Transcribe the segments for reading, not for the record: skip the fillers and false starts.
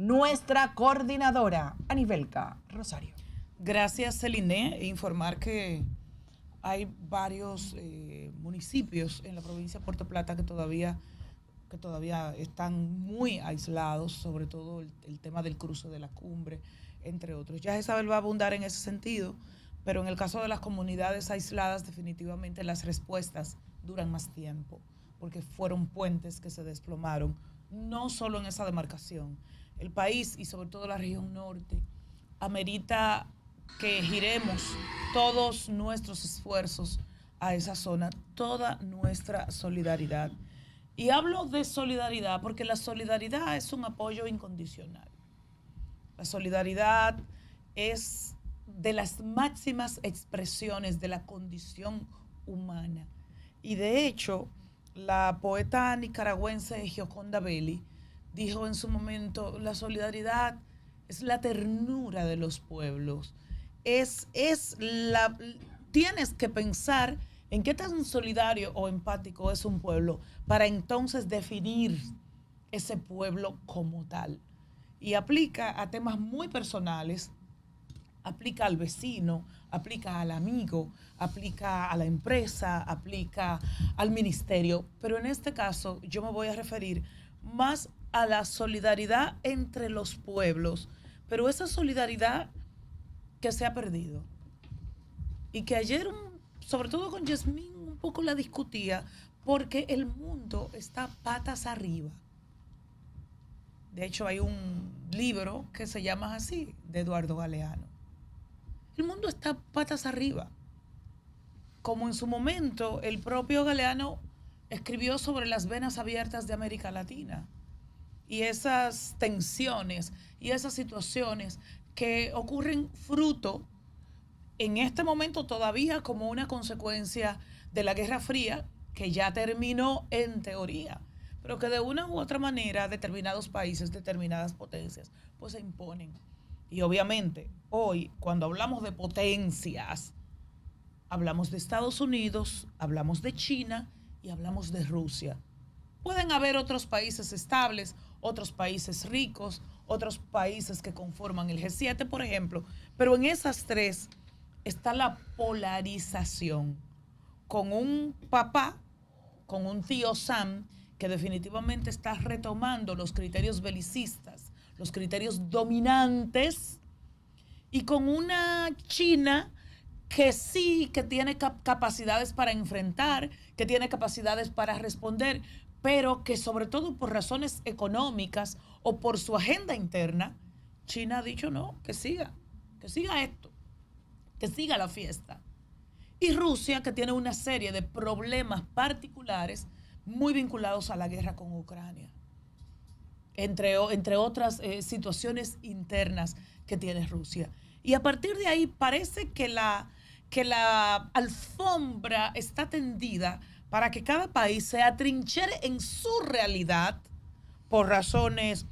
nuestra coordinadora, Anivelka Rosario. Gracias, Celine. Informar que hay varios municipios en la provincia de Puerto Plata que todavía están muy aislados, sobre todo el tema del cruce de la cumbre, entre otros. Ya Isabel va a abundar en ese sentido, pero en el caso de las comunidades aisladas, definitivamente las respuestas duran más tiempo, porque fueron puentes que se desplomaron, no solo en esa demarcación. El país y sobre todo la región norte amerita que giremos todos nuestros esfuerzos a esa zona, toda nuestra solidaridad. Y hablo de solidaridad porque la solidaridad es un apoyo incondicional. La solidaridad es de las máximas expresiones de la condición humana. Y de hecho, la poeta nicaragüense Gioconda Belli dijo en su momento, la solidaridad es la ternura de los pueblos. Tienes que pensar en qué tan solidario o empático es un pueblo para entonces definir ese pueblo como tal. Y aplica a temas muy personales, aplica al vecino, aplica al amigo, aplica a la empresa, aplica al ministerio. Pero en este caso yo me voy a referir más a la solidaridad entre los pueblos, pero esa solidaridad que se ha perdido. Y que ayer, sobre todo con Yasmín, un poco la discutía, porque el mundo está patas arriba. De hecho, hay un libro que se llama así, de Eduardo Galeano. El mundo está patas arriba. Como en su momento el propio Galeano escribió sobre las venas abiertas de América Latina y esas tensiones y esas situaciones que ocurren fruto en este momento todavía como una consecuencia de la Guerra Fría, que ya terminó en teoría, pero que de una u otra manera determinados países, determinadas potencias, pues se imponen. Y obviamente hoy, cuando hablamos de potencias, hablamos de Estados Unidos, hablamos de China y hablamos de Rusia. Pueden haber otros países estables, otros países ricos, otros países que conforman el G7, por ejemplo, pero en esas tres está la polarización, con un papá, con un tío Sam, que definitivamente está retomando los criterios belicistas, los criterios dominantes, y con una China que sí, que tiene capacidades para enfrentar, que tiene capacidades para responder, pero que sobre todo por razones económicas o por su agenda interna, China ha dicho no, que siga esto, que siga la fiesta. Y Rusia, que tiene una serie de problemas particulares muy vinculados a la guerra con Ucrania, entre otras situaciones internas que tiene Rusia. Y a partir de ahí parece que la alfombra está tendida para que cada país se atrinchera en su realidad por razones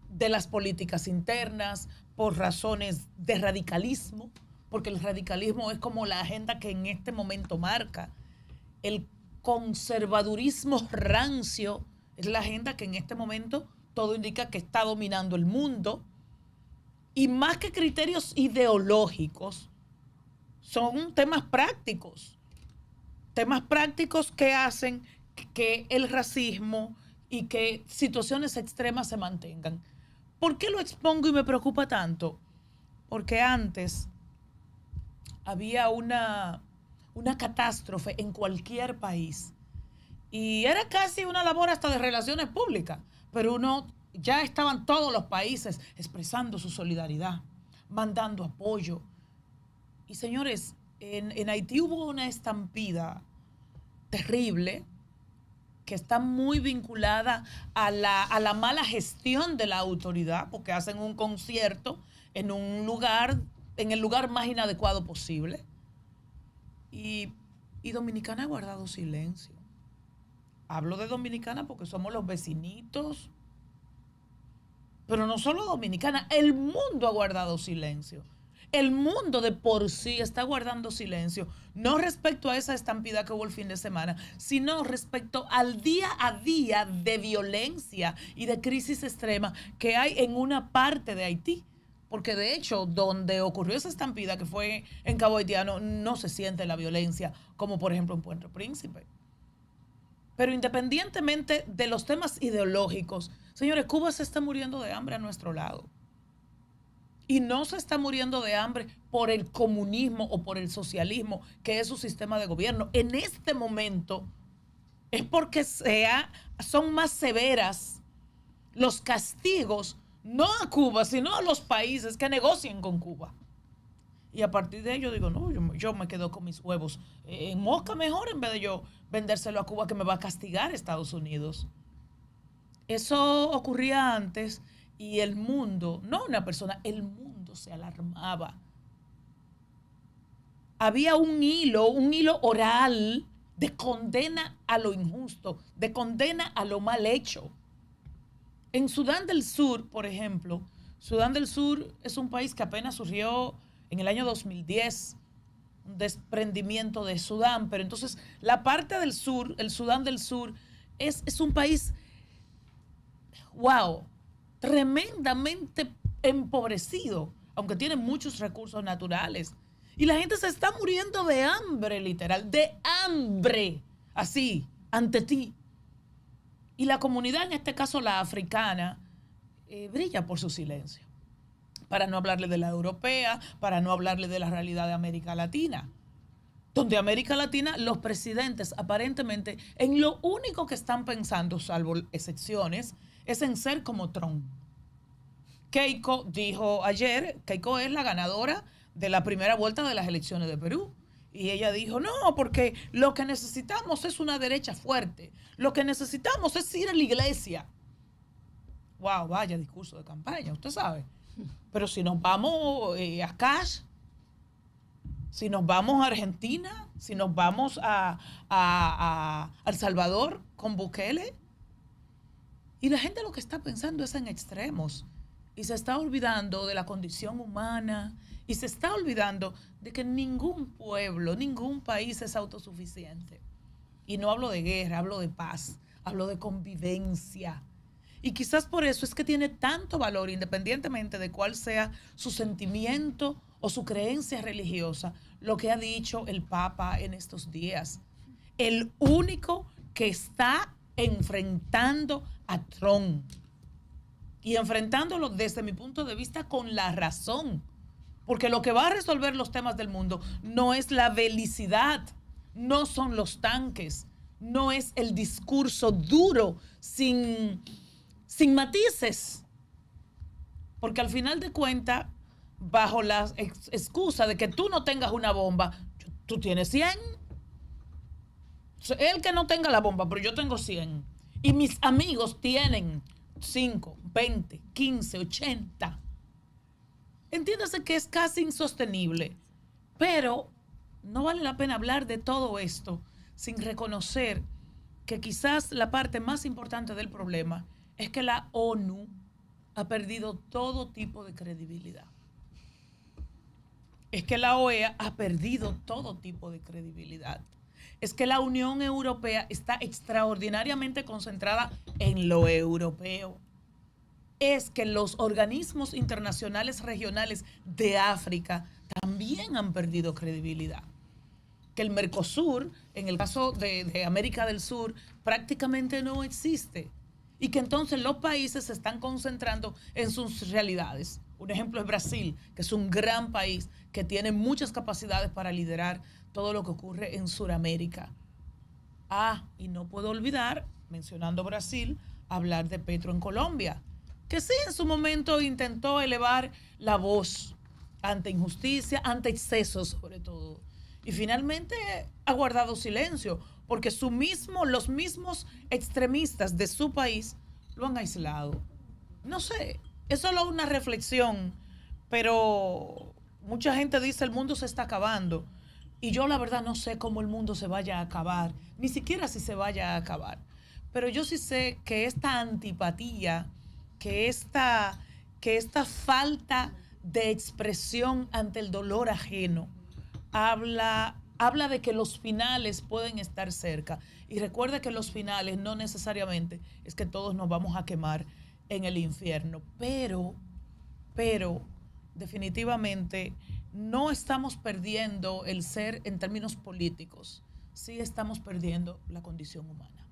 de las políticas internas, por razones de radicalismo, porque el radicalismo es como la agenda que en este momento marca. El conservadurismo rancio es la agenda que en este momento todo indica que está dominando el mundo. Y más que criterios ideológicos, son temas prácticos que hacen que el racismo y que situaciones extremas se mantengan. ¿Por qué lo expongo y me preocupa tanto? Porque antes había una catástrofe en cualquier país y era casi una labor hasta de relaciones públicas, pero ya estaban todos los países expresando su solidaridad, mandando apoyo. Y señores, en Haití hubo una estampida terrible que está muy vinculada a la mala gestión de la autoridad, porque hacen un concierto en el lugar más inadecuado posible. Y Dominicana ha guardado silencio. Hablo de Dominicana porque somos los vecinitos, pero no solo Dominicana, el mundo ha guardado silencio. El mundo de por sí está guardando silencio, no respecto a esa estampida que hubo el fin de semana, sino respecto al día a día de violencia y de crisis extrema que hay en una parte de Haití. Porque de hecho, donde ocurrió esa estampida, que fue en Cabo Haitiano, no se siente la violencia, como por ejemplo en Puerto Príncipe. Pero independientemente de los temas ideológicos, señores, Cuba se está muriendo de hambre a nuestro lado. Y no se está muriendo de hambre por el comunismo o por el socialismo, que es su sistema de gobierno. En este momento es porque son más severas los castigos, no a Cuba, sino a los países que negocien con Cuba. Y a partir de ello digo, no, yo me quedo con mis huevos en mosca mejor, en vez de yo vendérselo a Cuba, que me va a castigar Estados Unidos. Eso ocurría antes y el mundo, no una persona, el mundo se alarmaba. Había un hilo oral de condena a lo injusto, de condena a lo mal hecho. En Sudán del Sur, por ejemplo, Sudán del Sur es un país que apenas surgió en el año 2010, un desprendimiento de Sudán, pero entonces la parte del sur, el Sudán del Sur, es un país, wow, tremendamente empobrecido, aunque tiene muchos recursos naturales. Y la gente se está muriendo de hambre, literal, de hambre, así, ante ti. Y la comunidad, en este caso la africana, brilla por su silencio. Para no hablarle de la europea, para no hablarle de la realidad de América Latina. Donde América Latina, los presidentes aparentemente en lo único que están pensando, salvo excepciones, es en ser como Trump. Keiko dijo ayer, Keiko es la ganadora de la primera vuelta de las elecciones de Perú. Y ella dijo, no, porque lo que necesitamos es una derecha fuerte. Lo que necesitamos es ir a la iglesia. Wow, vaya discurso de campaña, usted sabe. Pero si nos vamos a Cash, si nos vamos a Argentina, si nos vamos a El Salvador con Bukele, y la gente lo que está pensando es en extremos y se está olvidando de la condición humana y se está olvidando de que ningún pueblo, ningún país es autosuficiente. Y no hablo de guerra, hablo de paz, hablo de convivencia. Y quizás por eso es que tiene tanto valor, independientemente de cuál sea su sentimiento o su creencia religiosa, lo que ha dicho el Papa en estos días. El único que está enfrentando a Trump y enfrentándolo desde mi punto de vista con la razón, porque lo que va a resolver los temas del mundo no es la belicidad, no son los tanques, no es el discurso duro sin matices, porque al final de cuentas, bajo la excusa de que tú no tengas una bomba, tú tienes 100. El que no tenga la bomba, pero yo tengo 100. Y mis amigos tienen 5, 20, 15, 80. Entiéndase que es casi insostenible. Pero no vale la pena hablar de todo esto sin reconocer que quizás la parte más importante del problema es que la ONU ha perdido todo tipo de credibilidad. Es que la OEA ha perdido todo tipo de credibilidad. Es que la Unión Europea está extraordinariamente concentrada en lo europeo. Es que los organismos internacionales regionales de África también han perdido credibilidad. Que el Mercosur, en el caso de América del Sur, prácticamente no existe. Y que entonces los países se están concentrando en sus realidades. Un ejemplo es Brasil, que es un gran país que tiene muchas capacidades para liderar todo lo que ocurre en Sudamérica. Y no puedo olvidar, mencionando Brasil, hablar de Petro en Colombia, que sí en su momento intentó elevar la voz ante injusticia, ante excesos sobre todo. Y finalmente ha guardado silencio, porque los mismos extremistas de su país lo han aislado. No sé, es solo una reflexión, pero mucha gente dice el mundo se está acabando. Y yo la verdad no sé cómo el mundo se vaya a acabar, ni siquiera si se vaya a acabar. Pero yo sí sé que esta antipatía, que esta falta de expresión ante el dolor ajeno. Habla de que los finales pueden estar cerca. Y recuerda que los finales no necesariamente es que todos nos vamos a quemar en el infierno, pero definitivamente no estamos perdiendo el ser en términos políticos, sí estamos perdiendo la condición humana.